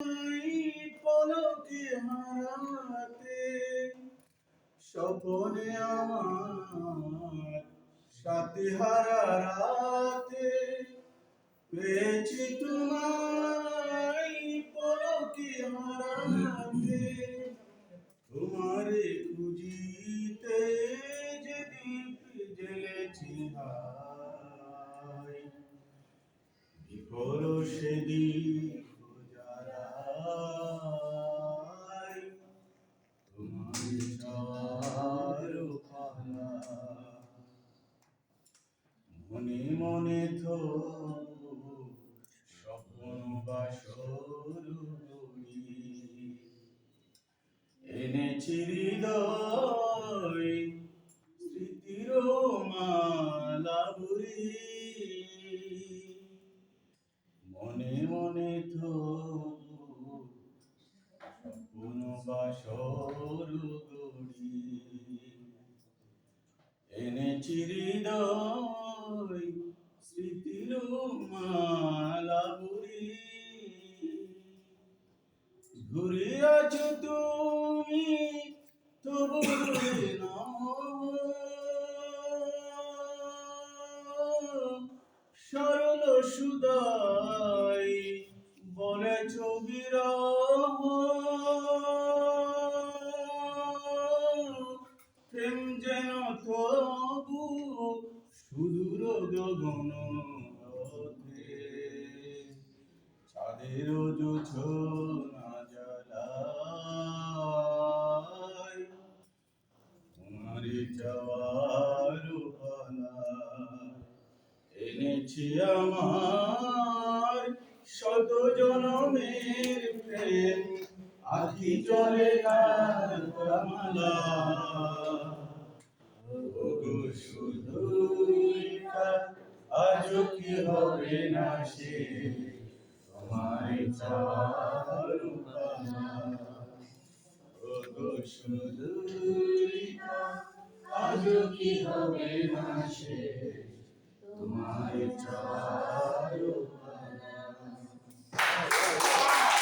পলকে হারাতে স্বপনে আমার সাথে হারা রাতে পেয়েছি তোমায় পলকে হারাতে তোমারে খুঁজিতে যে দীপ জ্বেলেছি হায় বিফল সে দীপ জ্বালায় তোমার চারুখানা মনে মনে তো স্বপ্ন বাসর গড়ি এনেছি হৃদয় স্মৃতির মালা বুড়ি মনে মনে তো স্বপ্ন বাসর গড়ি এনেছি হৃদয় স্মৃতির মালা বুড়ি ঘুরে আছো তুমি তবু দূরে নাও সরল সুদাই বলেছ বিরহ প্রেম যেন তবু সুদূর গগন পথে চাঁদের জোছনা জ্বালায় তোমার যাওয়ার পালা এনেছি আমার শত জনমের প্রেম আখি জলে মালা ওগো সুদূরিকা আজ কি হবে না সে তোমার চারুখানা ওগো সুদূরিকা আজ কি হবে না সে তোমার চারুখানা